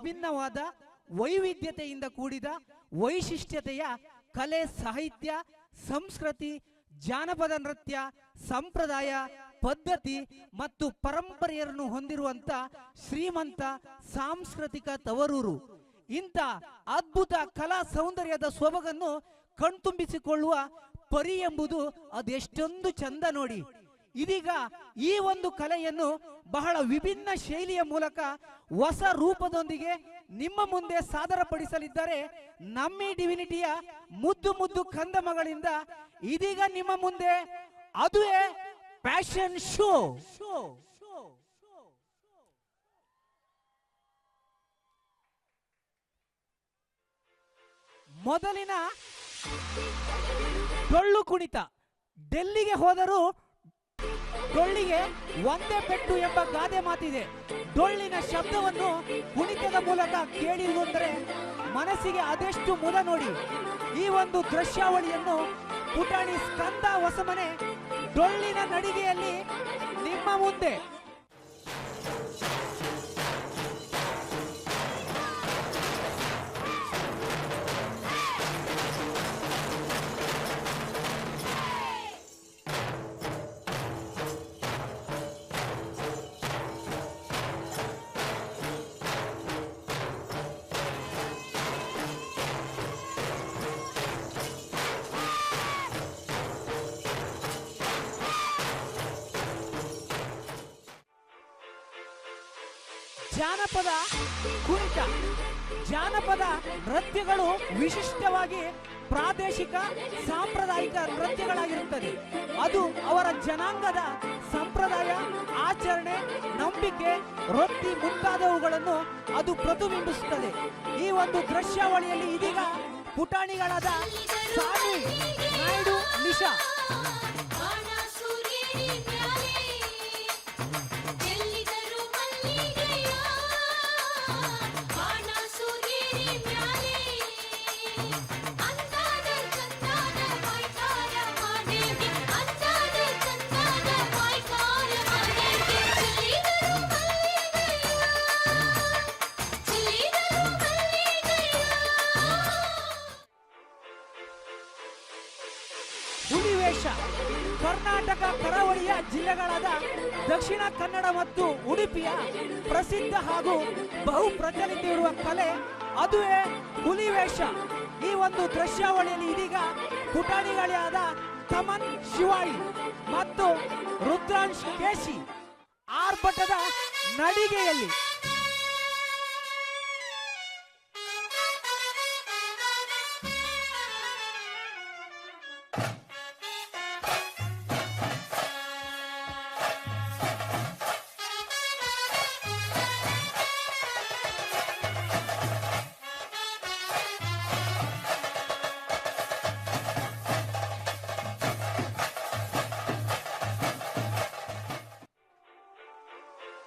ವಿಭಿನ್ನವಾದ ವೈವಿಧ್ಯತೆಯಿಂದ ಕೂಡಿದ ವೈಶಿಷ್ಟ್ಯತೆಯ ಕಲೆ, ಸಾಹಿತ್ಯ, ಸಂಸ್ಕೃತಿ, ಜಾನಪದ ನೃತ್ಯ, ಸಂಪ್ರದಾಯ, ಪದ್ಧತಿ ಮತ್ತು ಪರಂಪರೆಯನ್ನು ಹೊಂದಿರುವಂತ ಶ್ರೀಮಂತ ಸಾಂಸ್ಕೃತಿಕ ತವರೂರು. ಇಂಥ ಅದ್ಭುತ ಕಲಾ ಸೌಂದರ್ಯದ ಸೊಬಗನ್ನು ಕಣ್ತುಂಬಿಸಿಕೊಳ್ಳುವ ಪರಿ ಎಂಬುದು ಅದೆಷ್ಟೊಂದು ಚಂದ ನೋಡಿ. ಇದೀಗ ಈ ಒಂದು ಕಲೆಯನ್ನು ಬಹಳ ವಿಭಿನ್ನ ಶೈಲಿಯ ಮೂಲಕ ಹೊಸ ರೂಪದೊಂದಿಗೆ ನಿಮ್ಮ ಮುಂದೆ ಸಾದರಪಡಿಸಲಿದ್ದಾರೆ ನಮ್ಮಿ ಡಿವಿನಿಟಿಯ ಮುದ್ದು ಮುದ್ದು ಕಂದ ಮಗಳಿಂದ. ಇದೀಗ ನಿಮ್ಮ ಮುಂದೆ ಅದುವೇ ಫ್ಯಾಷನ್ ಶೋ. ಮೊದಲಿನ ಡೊಳ್ಳು ಕುಣಿತ. ಡೆಲ್ಲಿಗೆ ಹೋದರೂ ಡೊಳ್ಳಿಗೆ ಒಂದೇ ಪೆಟ್ಟು ಎಂಬ ಗಾದೆ ಮಾತಿದೆ. ಡೊಳ್ಳಿನ ಶಬ್ದವನ್ನು ಕುಣಿತದ ಮೂಲಕ ಕೇಳಿರುವುದೆಂದರೆ ಮನಸ್ಸಿಗೆ ಅದೆಷ್ಟು ಮುದ ನೋಡಿ. ಈ ಒಂದು ದೃಶ್ಯಾವಳಿಯನ್ನು ಪುಟಾಣಿ ಸ್ಕಂದ ಹೊಸಮನೆ ಡೊಳ್ಳಿನ ನಡಿಗೆಯಲ್ಲಿ ನಿಮ್ಮ ಮುಂದೆ. ಜಾನಪದ ಕುಣಿತ. ಜಾನಪದ ನೃತ್ಯಗಳು ವಿಶಿಷ್ಟವಾಗಿ ಪ್ರಾದೇಶಿಕ ಸಾಂಪ್ರದಾಯಿಕ ನೃತ್ಯಗಳಾಗಿರುತ್ತದೆ. ಅದು ಅವರ ಜನಾಂಗದ ಸಂಪ್ರದಾಯ, ಆಚರಣೆ, ನಂಬಿಕೆ, ವೃತ್ತಿ ಮುಂತಾದವುಗಳನ್ನು ಅದು ಪ್ರತಿಬಿಂಬಿಸುತ್ತದೆ. ಈ ಒಂದು ದೃಶ್ಯಾವಳಿಯಲ್ಲಿ ಇದೀಗ ಪುಟಾಣಿಗಳಾದ ಸಾನ್ವಿ, ನಾಯ್ಡು, ನಿಶಾ ಹುಲಿವೇಷ. ಕರ್ನಾಟಕ ಕರಾವಳಿಯ ಜಿಲ್ಲೆಗಳಾದ ದಕ್ಷಿಣ ಕನ್ನಡ ಮತ್ತು ಉಡುಪಿಯ ಪ್ರಸಿದ್ಧ ಹಾಗೂ ಬಹು ಪ್ರಚಲಿತ ಇರುವ ಕಲೆ ಅದುವೇ ಹುಲಿವೇಷ. ಈ ಒಂದು ದೃಶ್ಯಾವಳಿಯಲ್ಲಿ ಇದೀಗ ಪುಟಾಣಿಗಳಾದ ತಮನ್ ಶಿವಾಯಿ ಮತ್ತು ರುದ್ರಾಂಶ್ ಕೇಶಿ ಆರ್ಭಟದ ನಡಿಗೆಯಲ್ಲಿ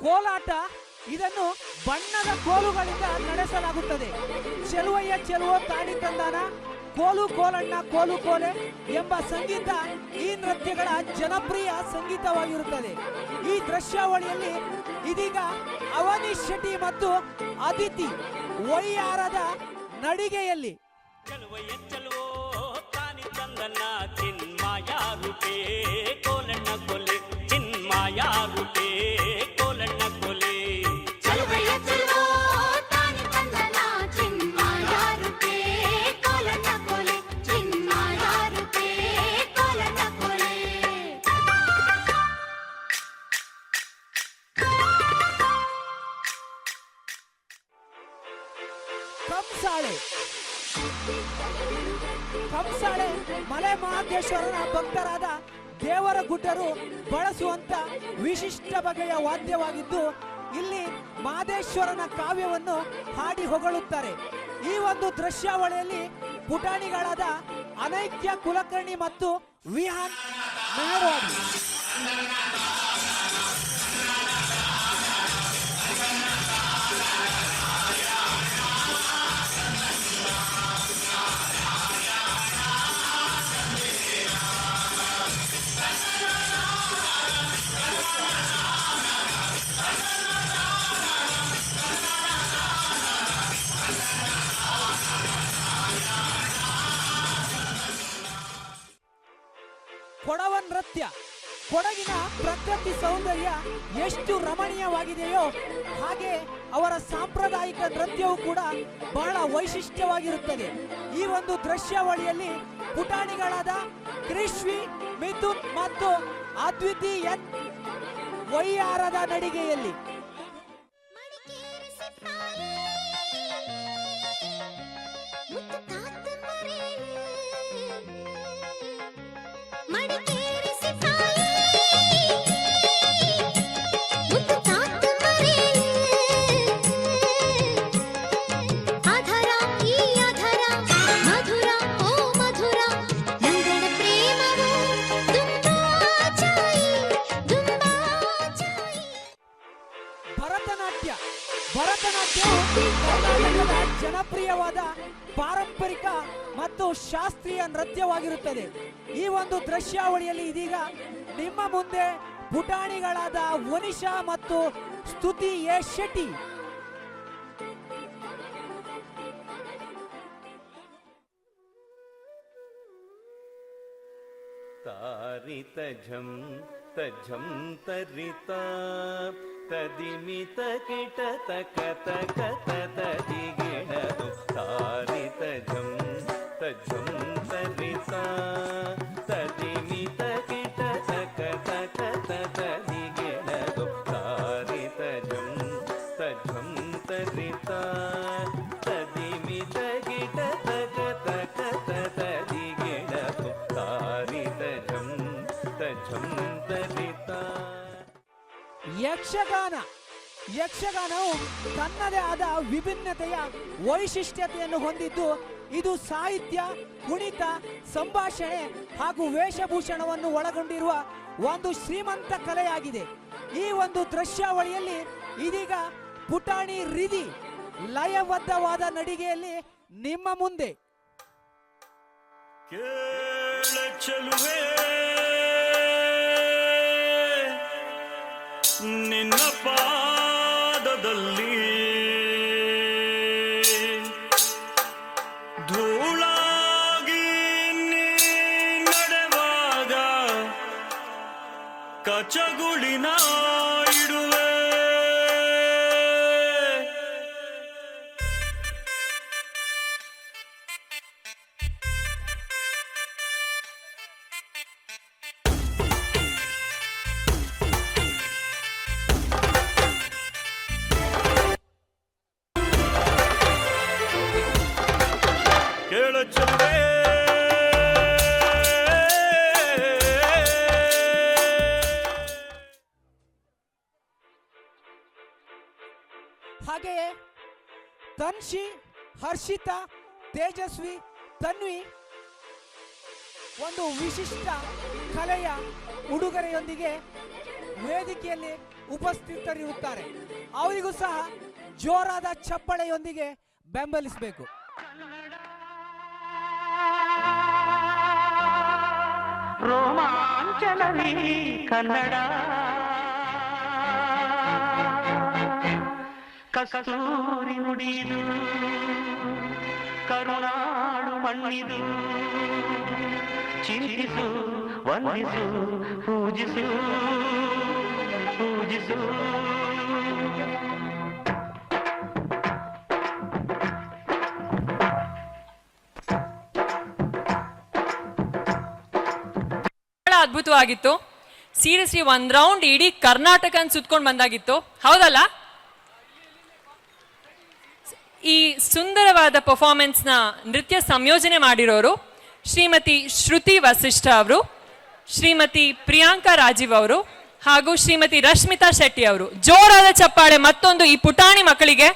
ಕೋಲಾಟ. ಇದನ್ನು ಬಣ್ಣದ ಕೋಲುಗಳಿಂದ ನಡೆಸಲಾಗುತ್ತದೆ. ಚೆಲುವಯ್ಯ ಚೆಲುವ ತಾಳಿ ತಂದಾನ, ಕೋಲು ಕೋಲಣ್ಣ ಕೋಲು ಕೋಲೆ ಎಂಬ ಸಂಗೀತ ಈ ನೃತ್ಯಗಳ ಜನಪ್ರಿಯ ಸಂಗೀತವಾಗಿರುತ್ತದೆ. ಈ ದೃಶ್ಯಾವಳಿಯಲ್ಲಿ ಇದೀಗ ಅವನೀಶ್ ಶೆಟ್ಟಿ ಮತ್ತು ಅದಿತಿ ವೈಯಾರದ ನಡಿಗೆಯಲ್ಲಿ ಕಂಸಾಳೆ. ಕಂಸಾಳೆ ಮಲೆ ಮಹದೇಶ್ವರನ ಭಕ್ತರಾದ ದೇವರ ಗುಡ್ಡರು ಬಳಸುವಂತ ವಿಶಿಷ್ಟ ಬಗೆಯ ವಾದ್ಯವಾಗಿದ್ದು ಇಲ್ಲಿ ಮಹದೇಶ್ವರನ ಕಾವ್ಯವನ್ನು ಹಾಡಿ ಹೊಗಳುತ್ತಾರೆ. ಈ ಒಂದು ದೃಶ್ಯಾವಳಿಯಲ್ಲಿ ಪುಟಾಣಿಗಳಾದ ಅನೈಕ್ಯ ಕುಲಕರ್ಣಿ ಮತ್ತು ವಿಹಾನ್ ಮೆಹರ್ವಾಡಿ ಕೊಡವ ನೃತ್ಯ. ಕೊಡಗಿನ ಪ್ರಕೃತಿ ಸೌಂದರ್ಯ ಎಷ್ಟು ರಮಣೀಯವಾಗಿದೆಯೋ ಹಾಗೆ ಅವರ ಸಾಂಪ್ರದಾಯಿಕ ನೃತ್ಯವು ಕೂಡ ಬಹಳ ವೈಶಿಷ್ಟ್ಯವಾಗಿರುತ್ತದೆ. ಈ ಒಂದು ದೃಶ್ಯಾವಳಿಯಲ್ಲಿ ಪುಟಾಣಿಗಳಾದ ಕ್ರಿಶ್ವಿ, ಮಿಥುನ್ ಮತ್ತು ಅದ್ವಿತೀಯ ವೈಯಾರದ ನಡಿಗೆಯಲ್ಲಿ ಭರತನಾಟ್ಯವು ಕರ್ನಾಟಕದ ಜನಪ್ರಿಯವಾದ ಪಾರಂಪರಿಕ ಮತ್ತು ಶಾಸ್ತ್ರೀಯ ನೃತ್ಯವಾಗಿರುತ್ತದೆ. ಈ ಒಂದು ದೃಶ್ಯಾವಳಿಯಲ್ಲಿ ಇದೀಗ ನಿಮ್ಮ ಮುಂದೆ ಪುಟಾಣಿಗಳಾದ ವನಿಷಾ ಮತ್ತು ಸ್ತುತಿ ಎ ಶೆಟ್ಟಿ. ತಾರಿತ ಝಂ ತಝಂ ತರಿತ ತದಿಮಿತ ಕಿಟ ತಕ ತಕ ತದಿಗಿಣದು ತಾರಿತ ಝಂ ತಝಂ ತರಿತ ತದಿಮಿತ ಕಿಟ ತಕ ತಕ ತದಿಗಿಣದು ತಾರಿತ ಝಂ ತಝಂ ತರಿತ ತದಿಮಿತ ಕಿಟ ತಕ ತಕ ತದಿಗಿಣದು ತಾರಿತ ಝಂ ತಝಂ ತರಿತ. ಯಕ್ಷಗಾನವು ತನ್ನದೇ ಆದ ವಿಭಿನ್ನತೆಯ ವೈಶಿಷ್ಟ್ಯತೆಯನ್ನು ಹೊಂದಿದ್ದು ಇದು ಸಾಹಿತ್ಯ, ಕುಣಿತ, ಸಂಭಾಷಣೆ ಹಾಗೂ ವೇಷಭೂಷಣವನ್ನು ಒಳಗೊಂಡಿರುವ ಒಂದು ಶ್ರೀಮಂತ ಕಲೆಯಾಗಿದೆ. ಈ ಒಂದು ದೃಶ್ಯಾವಳಿಯಲ್ಲಿ ಇದೀಗ ಪುಟಾಣಿ ರಿಧಿ ಲಯಬದ್ಧವಾದ ನಡಿಗೆಯಲ್ಲಿ ನಿಮ್ಮ ಮುಂದೆ. ನಿನ್ನ ಪಾದದಲ್ಲಿ ಧೂಳಾಗಿ ನೀ ನಡೆವಾಗ ಕಚಗುಳಿನ ಇಡುವೆ. ಹಾಗೆಯೇ ತನ್ಷಿ, ಹರ್ಷಿತಾ, ತೇಜಸ್ವಿ, ತನ್ವಿ ಒಂದು ವಿಶಿಷ್ಟ ಕಲೆಯ ಉಡುಗೊರೆಯೊಂದಿಗೆ ವೇದಿಕೆಯಲ್ಲಿ ಉಪಸ್ಥಿತರಿರುತ್ತಾರೆ. ಅವರಿಗೂ ಸಹ ಜೋರಾದ ಚಪ್ಪಳೆಯೊಂದಿಗೆ ಬೆಂಬಲಿಸಬೇಕು. ರೋಮಾಂಚನವೀ ಕನ್ನಡ ಕಸ್ತೂರಿ ನುಡಿದು ಕರುನಾಡು ಮಣ್ಣಿದು ಚಿಂತಿಸು ವಂದಿಸು ಪೂಜಿಸು ಪೂಜಿಸು. ಅದ್ಭುತವಾಗಿತ್ತು. ಸೀರಿಯಸ್ಲಿ ಒಂದ್ ರೌಂಡ್ ಇಡೀ ಕರ್ನಾಟಕ ಸುತ್ಕೊಂಡು ಬಂದಾಗಿತ್ತು, ಹೌದಲ್ಲ? ಈ ಸುಂದರವಾದ ಪರ್ಫಾರ್ಮೆನ್ಸ್ ನ ನೃತ್ಯ ಸಂಯೋಜನೆ ಮಾಡಿರೋರು ಶ್ರೀಮತಿ ಶ್ರುತಿ ವಸಿಷ್ಠ ಅವರು, ಶ್ರೀಮತಿ ಪ್ರಿಯಾಂಕಾ ರಾಜೀವ್ ಅವರು ಹಾಗೂ ಶ್ರೀಮತಿ ರಶ್ಮಿತಾ ಶೆಟ್ಟಿ ಅವರು. ಜೋರಾದ ಚಪ್ಪಾಳೆ ಮತ್ತೊಂದು ಈ ಪುಟಾಣಿ ಮಕ್ಕಳಿಗೆ.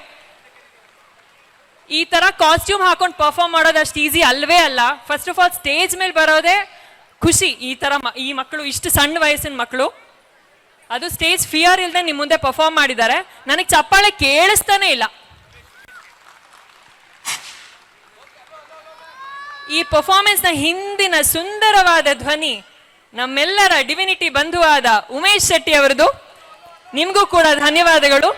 ಈ ತರ ಕಾಸ್ಟ್ಯೂಮ್ ಹಾಕೊಂಡು ಪರ್ಫಾರ್ಮ್ ಮಾಡೋದು ಅಷ್ಟು ಈಸಿ ಅಲ್ವೇ ಅಲ್ಲ. ಫಸ್ಟ್ ಆಫ್ ಆಲ್ ಸ್ಟೇಜ್ ಮೇಲೆ ಬರೋದೇ ಖುಷಿ. ಈ ತರ ಈ ಮಕ್ಕಳು ಇಷ್ಟು ಸಣ್ಣ ವಯಸ್ಸಿನ ಮಕ್ಕಳು, ಅದು ಸ್ಟೇಜ್ ಫಿಯರ್ ಇಲ್ಲದೆ ನಿಮ್ಮ ಮುಂದೆ ಪರ್ಫಾರ್ಮ್ ಮಾಡಿದ್ದಾರೆ. ನನಗೆ ಚಪ್ಪಾಳೆ ಕೇಳಿಸ್ತಾನೆ ಇಲ್ಲ. ಈ ಪರ್ಫಾರ್ಮೆನ್ಸ್ ನ ಹಿಂದಿನ ಸುಂದರವಾದ ಧ್ವನಿ ನಮ್ಮೆಲ್ಲರ ಡಿವಿನಿಟಿ ಬಂಧುವಾದ ಉಮೇಶ್ ಶೆಟ್ಟಿ ಅವರದು. ನಿಮಗೂ ಕೂಡ ಧನ್ಯವಾದಗಳು.